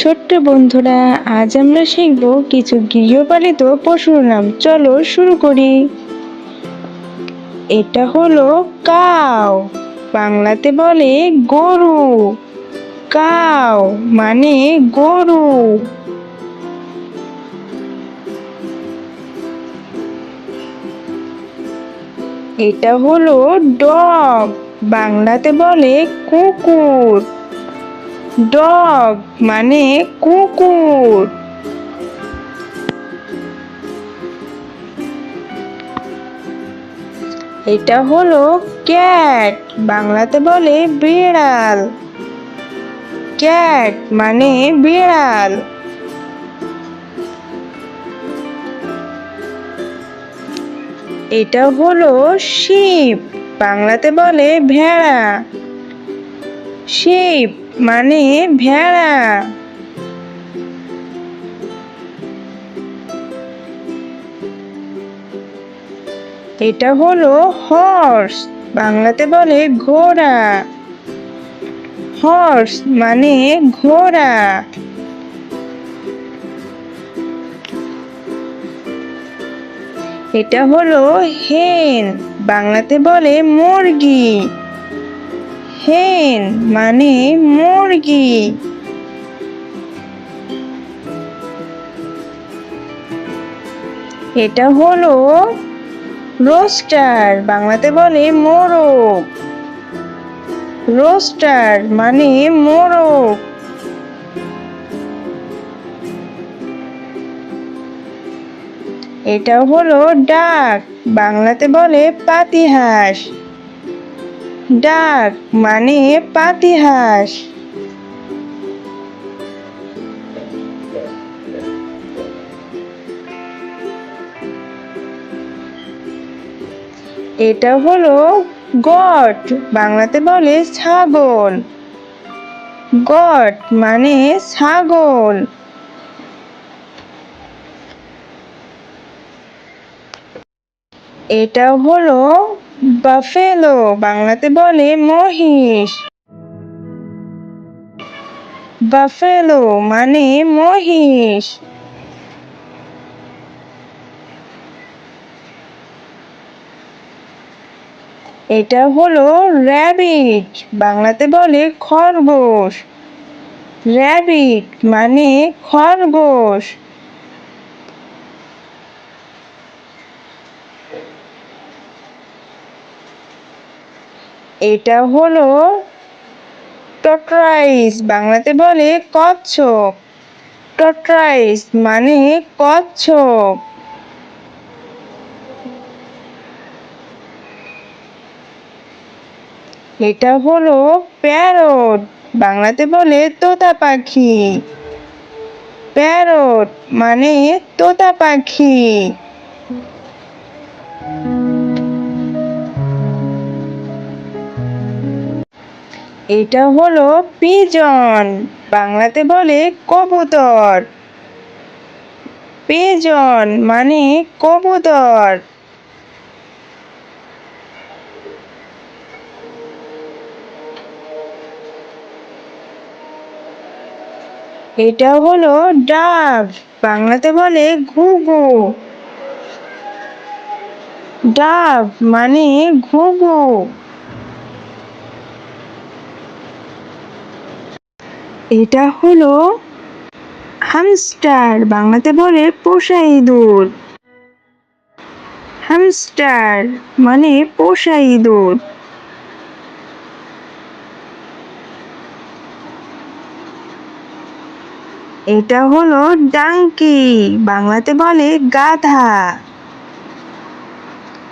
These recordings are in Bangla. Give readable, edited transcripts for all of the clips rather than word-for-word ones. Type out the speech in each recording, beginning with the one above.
ছোট্ট বন্ধুরা, আজ আমরা শিখব কিছু গৃহপালিত পশুর নাম। চলো শুরু করি। এটা হলো কাউ, বাংলাতে বলে গরু। কাউ মানে গরু। এটা হলো ডগ, বাংলাতে বলে কুকুর। ডগ মানে কুকুর। এটা হলো ক্যাট, বাংলাতে বলে বিড়াল। ক্যাট মানে বিড়াল। এটা হলো শিপ, বাংলাতে বলে ভেড়া। শিপ মানে ভেড়া। এটা হলো হর্স, বাংলাতে বলে ঘোড়া। হর্স মানে ঘোড়া। এটা হলো হেন, বাংলাতে বলে মুরগি। হেন মানে মুরগি। এটা হলো রোস্টার, বাংলাতে বলে মোরগ। রোস্টার মানে মোরগ। এটা হলো ডাক, বাংলাতে বলে পাতিহাঁস। ডাক মানে পাতিহাঁস। এটা হলো গট, বাংলাতে বলে ছাগল। গট মানে ছাগল। এটা হলো বাফেলো, বাংলাতে বলে মহিষ। বাফেলো মানে মহিষ। এটা হলো র্যাবিট, বাংলাতে বলে খরগোশ। র্যাবিট মানে খরগোশ। এটা হলো টর্টয়েস, বাংলাতে বলে কচ্ছপ। টর্টয়েস মানে কচ্ছপ। এটা হলো প্যারট, বাংলাতে বলে তোতা পাখি। প্যারট মানে তোতা পাখি। এটা হলো পিজন, বাংলাতে বলে কবুতর। পিজন মানে কবুতর। এটা হলো ডাভ, বাংলাতে বলে ঘুঘু। ডাভ মানে ঘুঘু। এটা হলো হ্যামস্টার, বাংলাতে বলে পোষা ইঁদুর। হ্যামস্টার মানে পোষা ইঁদুর। এটা হলো ডাঙ্কি, বাংলাতে বলে গাধা।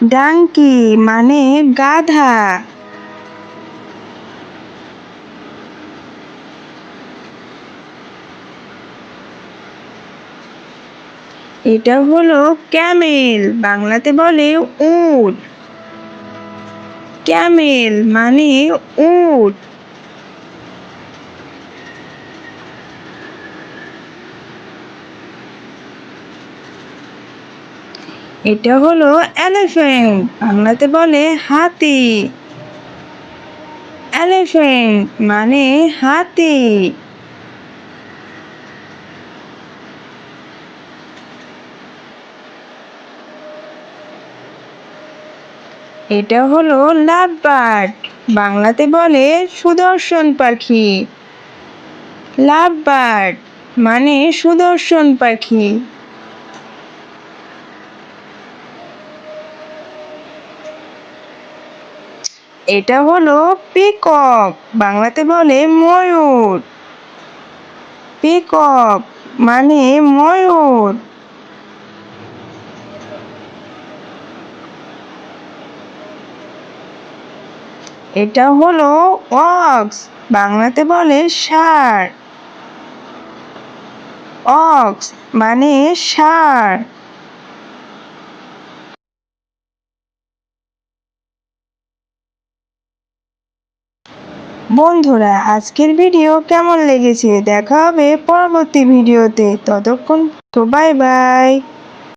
ডাঙ্কি মানে গাধা। এটা হলো ক্যামেল, বাংলাতে বলে উট। ক্যামেল মানে উট। এটা হলো এলিফ্যান্ট, বাংলাতে বলে হাতি। এলিফ্যান্ট মানে হাতি। এটা হলো লাভ বার্ড, বাংলাতে বলে সুদর্শন পাখি। লাভ বার্ড মানে সুদর্শন পাখি। এটা হলো পিকক, বাংলাতে বলে ময়ূর। পিকক মানে ময়ূর। এটা হলো অক্স, বাংলাতে বলে ষাঁড়। অক্স মানে ষাঁড়। বন্ধুরা, আজকের ভিডিও কেমন লেগেছে দেখা হবে পরবর্তী ভিডিওতে। ততক্ষণ তো বাই বাই।